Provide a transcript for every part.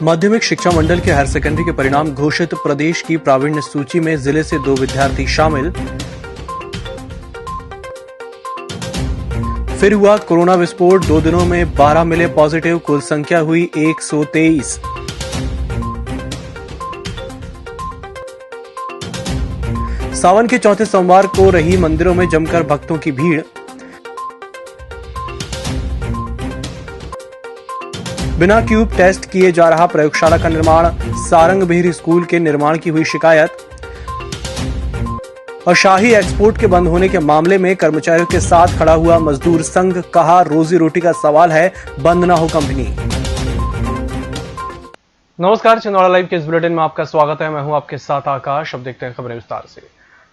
माध्यमिक शिक्षा मंडल के हायर सेकेंडरी के परिणाम घोषित। प्रदेश की प्रावीण्य सूची में जिले से 2 विद्यार्थी शामिल। फिर हुआ कोरोना विस्फोट, 2 दिनों में 12 मिले पॉजिटिव, कुल संख्या हुई 123। सावन के चौथे सोमवार को रही मंदिरों में जमकर भक्तों की भीड़। बिना क्यूब टेस्ट किए जा रहा प्रयोगशाला का निर्माण। सारंग बिहरी स्कूल के निर्माण की हुई शिकायत। और शाही एक्सपोर्ट के बंद होने के मामले में कर्मचारियों के साथ खड़ा हुआ मजदूर संघ, कहा रोजी रोटी का सवाल है, बंद ना हो कंपनी। नमस्कार, छिंदवाड़ा लाइव के इस बुलेटिन में आपका स्वागत है। मैं हूं आपके साथ आकाश। अब देखते हैं खबरें विस्तार से।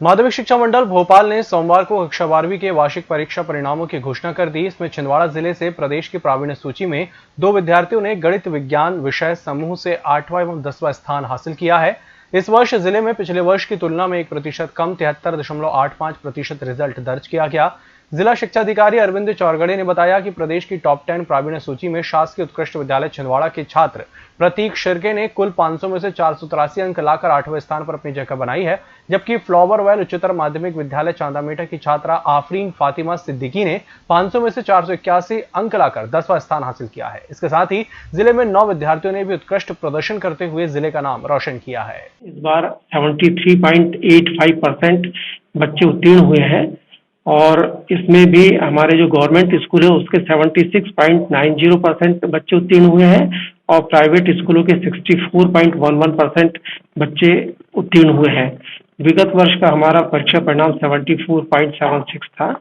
माध्यमिक शिक्षा मंडल भोपाल ने सोमवार को कक्षा 12वीं के वार्षिक परीक्षा परिणामों की घोषणा कर दी। इसमें छिंदवाड़ा जिले से प्रदेश की प्रावीण्य सूची में 2 विद्यार्थियों ने गणित विज्ञान विषय समूह से 8वां एवं 10वां स्थान हासिल किया है। इस वर्ष जिले में पिछले वर्ष की तुलना में 1% कम 73.85% रिजल्ट दर्ज किया गया। जिला शिक्षा अधिकारी अरविंद चौरगड़े ने बताया कि प्रदेश की टॉप 10 प्रावीण्य सूची में शासकीय उत्कृष्ट विद्यालय छिंदवाड़ा के छात्र प्रतीक शिर्के ने कुल 500 में से 483 अंक लाकर 8वें स्थान पर अपनी जगह बनाई है, जबकि फ्लावरवेल उच्चतर माध्यमिक विद्यालय चांदामेटा की छात्रा आफरीन फातिमा सिद्दीकी ने 500 में से 481 अंक लाकर 10वां स्थान हासिल किया है। इसके साथ ही जिले में 9 विद्यार्थियों ने भी उत्कृष्ट प्रदर्शन करते हुए जिले का नाम रोशन किया है। इस बार 73.85% बच्चे उत्तीर्ण हुए हैं और इसमें भी हमारे जो गवर्नमेंट स्कूल है उसके 76.90% बच्चे उत्तीर्ण हुए हैं और प्राइवेट स्कूलों के 64.11% बच्चे उत्तीर्ण हुए हैं। विगत वर्ष का हमारा परीक्षा परिणाम 74.76 था,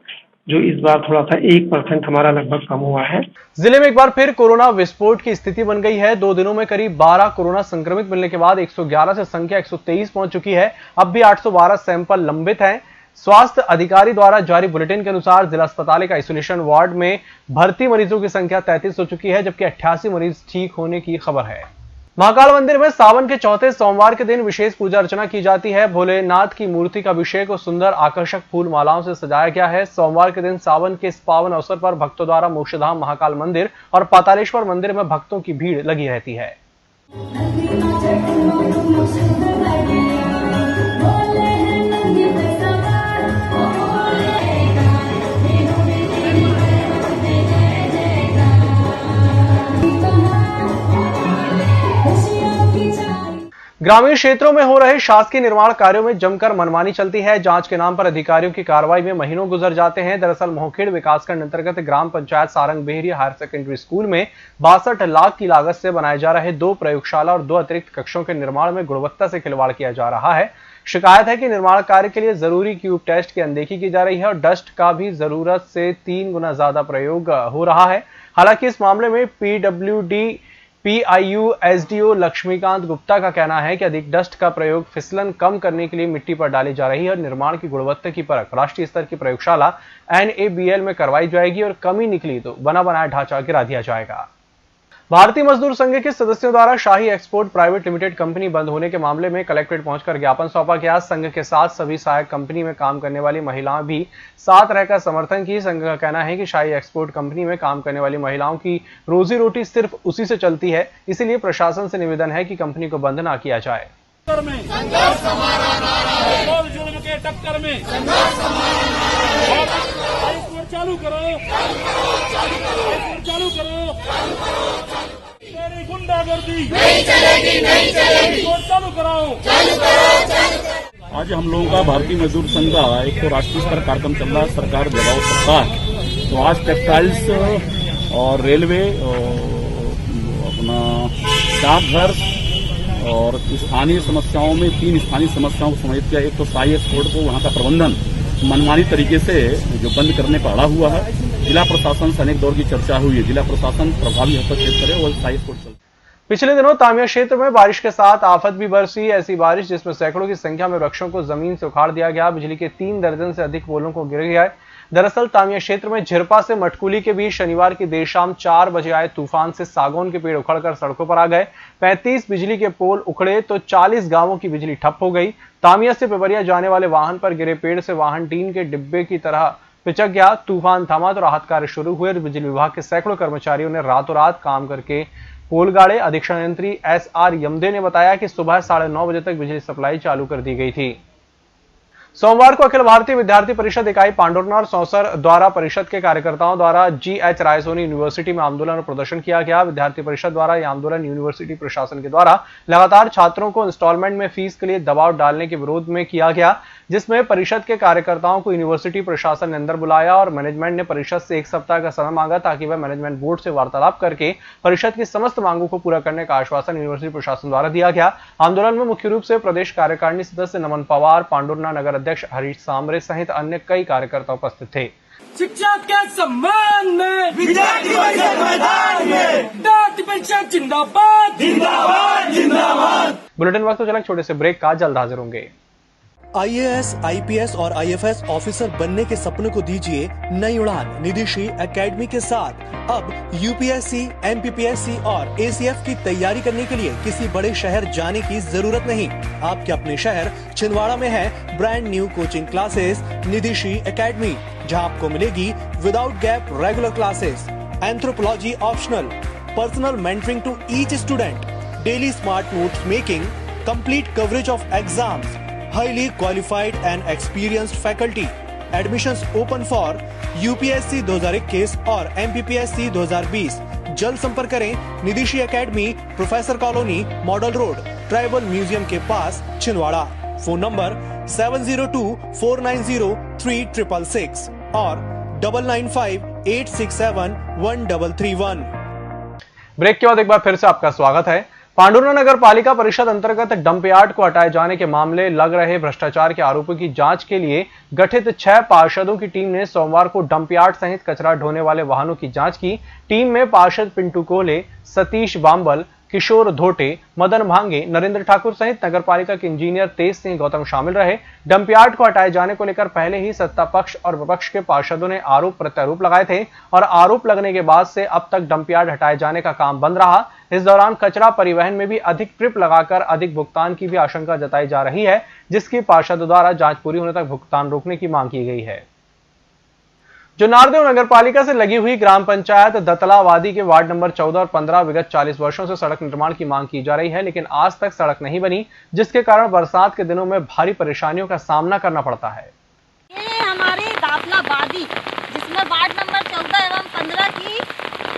जो इस बार थोड़ा सा 1% हमारा लगभग कम हुआ है। जिले में एक बार फिर कोरोना विस्फोट की स्थिति बन गई है। 2 दिनों में करीब 12 कोरोना संक्रमित मिलने के बाद 111 से संख्या 123 पहुंच चुकी है। अब भी 812 सैंपल लंबित हैं। स्वास्थ्य अधिकारी द्वारा जारी बुलेटिन के अनुसार जिला अस्पताल के आइसोलेशन वार्ड में भर्ती मरीजों की संख्या 33 हो चुकी है, जबकि 88 मरीज ठीक होने की खबर है। महाकाल मंदिर में सावन के चौथे सोमवार के दिन विशेष पूजा अर्चना की जाती है। भोलेनाथ की मूर्ति का अभिषेक और सुंदर आकर्षक फूल मालाओं से सजाया गया है। सोमवार के दिन सावन के इस पावन अवसर पर भक्तों द्वारा मोक्षधाम महाकाल मंदिर और पातालेश्वर मंदिर में भक्तों की भीड़ लगी रहती है। ग्रामीण क्षेत्रों में हो रहे शासकीय निर्माण कार्यों में जमकर मनमानी चलती है। जांच के नाम पर अधिकारियों की कार्रवाई में महीनों गुजर जाते हैं। दरअसल मोहखेड़ विकासखंड अंतर्गत ग्राम panchayat Sarang Bihari higher secondary school में 62 लाख की लागत से बनाए जा रहे 2 प्रयोगशाला और 2 अतिरिक्त कक्षों के निर्माण में गुणवत्ता से खिलवाड़ किया जा रहा है। शिकायत है कि निर्माण कार्य के लिए जरूरी क्यूब टेस्ट की अनदेखी की जा रही है और डस्ट का भी जरूरत से 3 गुना ज्यादा प्रयोग हो रहा है। हालांकि इस मामले में PIU SDO लक्ष्मीकांत गुप्ता का कहना है कि अधिक डस्ट का प्रयोग फिसलन कम करने के लिए मिट्टी पर डाली जा रही है और निर्माण की गुणवत्ता की परख राष्ट्रीय स्तर की प्रयोगशाला NABL में करवाई जाएगी और कमी निकली तो बना बनाया ढांचा गिरा दिया जाएगा। भारतीय मजदूर संघ के सदस्यों द्वारा शाही एक्सपोर्ट प्राइवेट लिमिटेड कंपनी बंद होने के मामले में कलेक्ट्रेट पहुंचकर ज्ञापन सौंपा गया। संघ के साथ सभी सहायक कंपनी में काम करने वाली महिलाएं भी साथ रहकर समर्थन की। संघ का कहना है कि शाही एक्सपोर्ट कंपनी में काम करने वाली महिलाओं की रोजी रोटी सिर्फ उसी से चलती है, इसीलिए प्रशासन से निवेदन है कि कंपनी को बंद न किया जाए। चालू करो, चालू करो, तेरी गुंडागर्दी नहीं चलेगी, नहीं चलेगी, चालू कराओ, चालू करो, चालू करो। आज हम लोगों का भारतीय मजदूर संघ का एक तो राष्ट्रीय स्तर कार्यक्रम चल रहा है, सरकार दबाव सरकार। तो आज टेक्सटाइल्स और रेलवे अपना डाकघर और स्थानीय समस्याओं में 3 स्थानीय समस्याओं को समाहित किया। एक तो शाही एक्सपोर्ट को वहाँ का प्रबंधन मनमानी तरीके से जो बंद करने पर अड़ा हुआ है। जिला प्रशासन से अनेक दौर की चर्चा हुई है, जिला प्रशासन प्रभावी हस्तक्षेप करे और शाही एक्सपोर्ट चले। पिछले दिनों तामिया क्षेत्र में बारिश के साथ आफत भी बरसी। ऐसी बारिश जिसमें सैकड़ों की संख्या में वृक्षों को जमीन से उखाड़ दिया गया। बिजली के 3 दर्जन से अधिक पोलों को गिर गया। दरअसल तामिया क्षेत्र में झिरपा से मटकुली के बीच शनिवार की देर शाम 4 बजे आए तूफान से सागौन के पेड़ उखड़कर सड़कों पर आ गए। 35 बिजली के पोल उखड़े तो 40 गांवों की बिजली ठप हो गई। तामिया से पिपरिया जाने वाले वाहन पर गिरे पेड़ से वाहन टीन के डिब्बे की तरह पिचक गया। तूफान थमा तो राहत कार्य शुरू हुए। बिजली विभाग के सैकड़ों कर्मचारियों ने रातों रात काम करके पोलगाड़े अधीक्षण यंत्री SR यमदे ने बताया कि सुबह 9:30 बजे तक बिजली सप्लाई चालू कर दी गई थी। सोमवार को अखिल भारतीय विद्यार्थी परिषद इकाई पांडुरना और सौंसर द्वारा परिषद के कार्यकर्ताओं द्वारा GH रायसोनी यूनिवर्सिटी में आंदोलन और प्रदर्शन किया गया। विद्यार्थी परिषद द्वारा यह आंदोलन यूनिवर्सिटी प्रशासन के द्वारा लगातार छात्रों को इंस्टॉलमेंट में फीस के लिए दबाव डालने के विरोध में किया गया, जिसमें परिषद के कार्यकर्ताओं को यूनिवर्सिटी प्रशासन ने अंदर बुलाया और मैनेजमेंट ने परिषद से 1 सप्ताह का समय मांगा ताकि वह मैनेजमेंट बोर्ड से वार्तालाप करके परिषद की समस्त मांगों को पूरा करने का आश्वासन यूनिवर्सिटी प्रशासन द्वारा दिया गया। आंदोलन में मुख्य रूप से प्रदेश कार्यकारिणी सदस्य नमन पवार, पांडुरना नगर अध्यक्ष हरीश सांबरे सहित अन्य कई कार्यकर्ता उपस्थित थे। शिक्षा के सम्मान में विद्यार्थी परिषद मैदान में विद्यार्थी परिषद जिंदाबाद जिंदाबाद जिंदाबाद। बुलेटिन वक्त तो चला एक छोटे से ब्रेक का, जल्द हाजिर होंगे। IAS, IPS और IFS ऑफिसर बनने के सपनों को दीजिए नई उड़ान निधिशी एकेडमी के साथ। अब UPSC, MPPSC और ACF की तैयारी करने के लिए किसी बड़े शहर जाने की जरूरत नहीं। आपके अपने शहर छिंदवाड़ा में है brand new coaching classes Nidhishi academy, जहां आपको मिलेगी without gap regular classes, anthropology optional, personal mentoring to each student, daily smart notes making, complete coverage of exams, highly qualified and experienced faculty. Admissions open for UPSC 2021 और MPPSC 2020। जल्द संपर्क करें Nidhishi academy, professor colony, model road, tribal museum के पास, Chhindwara. Phone number 7024903666 और 9958671331। Break के बाद एक बार फिर से आपका स्वागत है। पांडुरना नगर पालिका परिषद अंतर्गत डंप यार्ड को हटाए जाने के मामले लग रहे भ्रष्टाचार के आरोपों की जांच के लिए गठित 6 पार्षदों की टीम ने सोमवार को डंप यार्ड सहित कचरा ढोने वाले वाहनों की जांच की। टीम में पार्षद पिंटू कोले, सतीश बांबल, किशोर धोटे, मदन भांगे, नरेंद्र ठाकुर सहित नगर पालिका के इंजीनियर तेज सिंह गौतम शामिल रहे। डंप यार्ड को हटाए जाने को लेकर पहले ही सत्ता पक्ष और विपक्ष के पार्षदों ने आरोप प्रत्यारोप लगाए थे और आरोप लगने के बाद से अब तक डंप यार्ड हटाए जाने का काम बंद रहा। इस दौरान कचरा परिवहन में भी अधिक ट्रिप लगाकर अधिक भुगतान की भी आशंका जताई जा रही है, जिसकी पार्षदों द्वारा जांच पूरी होने तक भुगतान रोकने की मांग की गई है। जो नारदेव नगर पालिका से लगी हुई ग्राम पंचायत दतलावादी के वार्ड नंबर 14 और 15 विगत 40 वर्षों से सड़क निर्माण की मांग की जा रही है, लेकिन आज तक सड़क नहीं बनी, जिसके कारण बरसात के दिनों में भारी परेशानियों का सामना करना पड़ता है। ये हमारे दतलावादी जिसमें वार्ड नंबर 14 एवं 15 की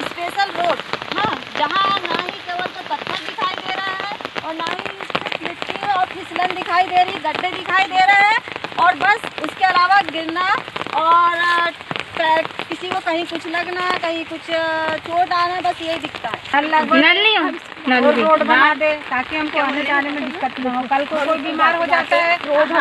स्पेशल रोड, जहाँ ना ही केवल तो पत्थर दिखाई दे रहा है और ना ही मिट्टी और फिसलन दिखाई दे रही, गड्ढे दिखाई दे रहे हैं और बस उसके अलावा गिरना और किसी को कहीं कुछ लगना, कहीं कुछ चोट आना, बस यही दिखता है। रोड बना दे ताकि हमको आने जाने में दिक्कत न हो। कल को कोई बीमार हो जाता है, रोड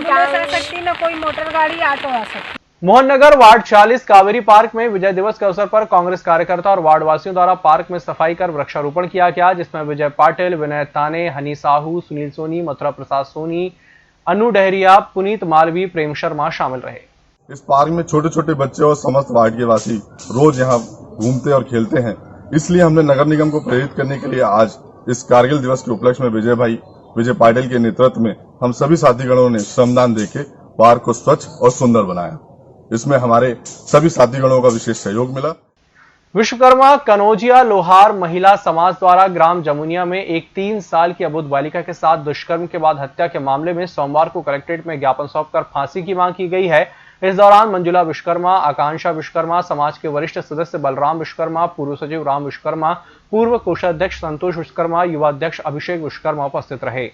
आ सकती न कोई मोटर गाड़ी, ऑटो आ सकती। मोहननगर वार्ड 40 कावेरी पार्क में विजय दिवस के अवसर पर कांग्रेस कार्यकर्ता और वार्ड वासियों द्वारा पार्क में सफाई कर वृक्षारोपण किया गया, जिसमें विजय पाटिल, विनय ताने, हनी साहू, सुनील सोनी, मथुरा प्रसाद सोनी, अनु डहरिया, पुनीत मालवी, प्रेम शर्मा शामिल रहे। इस पार्क में छोटे छोटे बच्चे और समस्त वार्ड के वासी रोज यहाँ घूमते और खेलते हैं, इसलिए हमने नगर निगम को प्रेरित करने के लिए आज इस कारगिल दिवस के उपलक्ष्य में विजय पाटिल के नेतृत्व में हम सभी साथीगणों ने श्रमदान देके पार्क को स्वच्छ और सुंदर बनाया। इसमें हमारे सभी साथीगणों का विशेष सहयोग मिला। विश्वकर्मा कनौजिया लोहार महिला समाज द्वारा ग्राम जमुनिया में एक 3 साल की अबोध बालिका के साथ दुष्कर्म के बाद हत्या के मामले में सोमवार को कलेक्ट्रेट में ज्ञापन सौंपकर फांसी की मांग की गई है। इस दौरान मंजुला विश्वकर्मा, आकांक्षा विश्वकर्मा, समाज के वरिष्ठ सदस्य बलराम विश्वकर्मा, पूर्व सचिव राम विश्वकर्मा, पूर्व कोषाध्यक्ष संतोष विश्वकर्मा, युवा अध्यक्ष अभिषेक विश्वकर्मा उपस्थित रहे।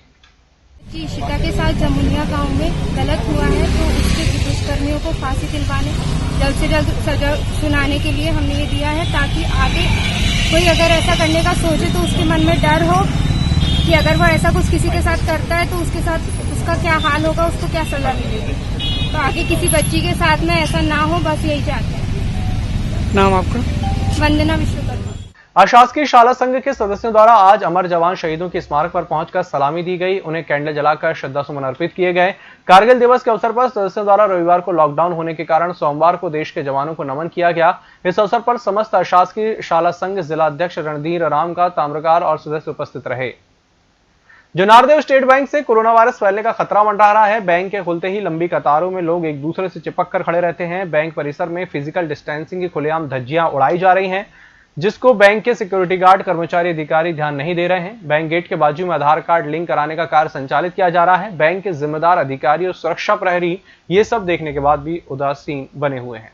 इशिता के साथ जमुनिया गांव में गलत हुआ है तो उसके दुष्कर्मियों को फांसी दिलवाने, जल्द से जल्द सजा सुनाने के लिए हमने ये दिया है, ताकि आगे कोई अगर ऐसा करने का सोचे तो उसके मन में डर हो कि अगर वो ऐसा कुछ किसी के साथ करता है तो उसके साथ उसका क्या हाल होगा, उसको क्या सजा मिलेगी। तो आगे किसी बच्ची के साथ में ऐसा ना हो, बस यही चाहते हैं। नाम आपका? वंदना विश्वकर्मा। अशासकीय शाला संघ के सदस्यों द्वारा आज अमर जवान शहीदों के स्मारक पर पहुंचकर सलामी दी गई, उन्हें कैंडल जलाकर श्रद्धासुमन अर्पित किए गए। कारगिल दिवस के अवसर पर सदस्यों द्वारा रविवार को लॉकडाउन होने के कारण सोमवार को देश के जवानों को नमन किया गया। इस अवसर पर समस्त अशासकीय शाला संघ जिला अध्यक्ष रणधीर राम का ताम्रकार और सदस्य उपस्थित रहे। जो नारदेव स्टेट बैंक से कोरोना वायरस फैलने का खतरा मंडरा रहा है। बैंक के खुलते ही लंबी कतारों में लोग एक दूसरे से चिपक कर खड़े रहते हैं। बैंक परिसर में फिजिकल डिस्टेंसिंग की खुलेआम धज्जियां उड़ाई जा रही हैं। जिसको बैंक के सिक्योरिटी गार्ड, कर्मचारी, अधिकारी ध्यान नहीं दे रहे हैं। बैंक गेट के बाजू में आधार कार्ड लिंक कराने का कार्य संचालित किया जा रहा है। बैंक के जिम्मेदार अधिकारी और सुरक्षा प्रहरी ये सब देखने के बाद भी उदासीन बने हुए हैं।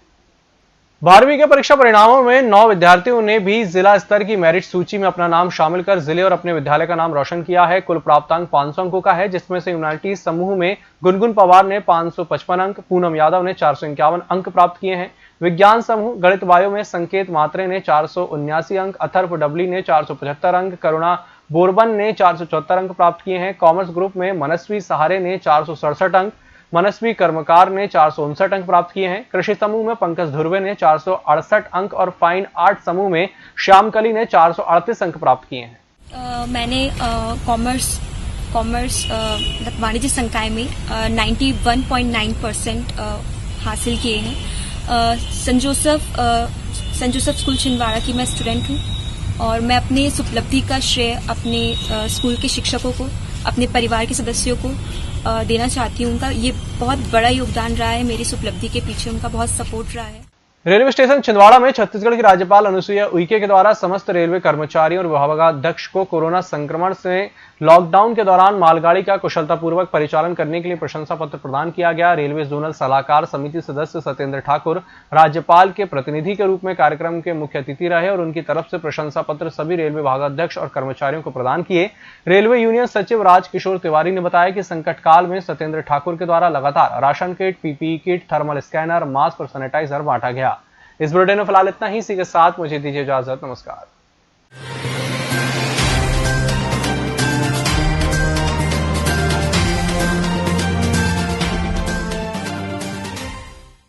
12वीं के परीक्षा परिणामों में 9 विद्यार्थियों ने भी जिला स्तर की मेरिट सूची में अपना नाम शामिल कर जिले और अपने विद्यालय का नाम रोशन किया है। कुल प्राप्तांक 500 अंकों का है, जिसमें से ह्यूमैनिटीज समूह में गुनगुन पवार ने 555 अंक, पूनम यादव ने 451 अंक प्राप्त किए हैं। विज्ञान समूह गणित बायो में संकेत मात्रे ने 479 अंक, अथर्व डबली ने 475 अंक, करुणा बोरबन ने 474 अंक प्राप्त किए हैं। कॉमर्स ग्रुप में मनस्वी सहारे ने 467 अंक, मनस्वी कर्मकार ने 459 अंक प्राप्त किए हैं। कृषि समूह में पंकज धुर्वे ने 468 अंक और फाइन आर्ट समूह में श्यामकली ने 438 अंक प्राप्त किए हैं। मैंने कॉमर्स वाणिज्य संकाय में 91.9% हासिल किए हैं। सेंट जोसेफ स्कूल छिंदवाड़ा की मैं स्टूडेंट हूँ और मैं अपने इस उपलब्धि का श्रेय अपने स्कूल के शिक्षकों को, अपने परिवार के सदस्यों को देना चाहती हूँ। उनका ये बहुत बड़ा योगदान रहा है, मेरी इस उपलब्धि के पीछे उनका बहुत सपोर्ट रहा है। रेलवे स्टेशन छिंदवाड़ा में छत्तीसगढ़ की राज्यपाल अनुसुईया उइके के द्वारा समस्त रेलवे कर्मचारियों और विभागाध्यक्ष को कोरोना संक्रमण से लॉकडाउन के दौरान मालगाड़ी का कुशलतापूर्वक परिचालन करने के लिए प्रशंसा पत्र प्रदान किया गया। रेलवे जोनल सलाहकार समिति सदस्य सत्येंद्र ठाकुर राज्यपाल के प्रतिनिधि के रूप में कार्यक्रम के मुख्य अतिथि रहे और उनकी तरफ से प्रशंसा पत्र सभी रेलवे विभागाध्यक्ष और कर्मचारियों को प्रदान किए। रेलवे यूनियन सचिव राजकिशोर तिवारी ने बताया कि संकट काल में सत्येंद्र ठाकुर के द्वारा लगातार ration kit, PPE kit, thermal scanner, mask और सैनिटाइजर बांटा गया। इस बुलेटिन में फिलहाल इतना ही। इसी के साथ मुझे दीजिए इजाजत। नमस्कार।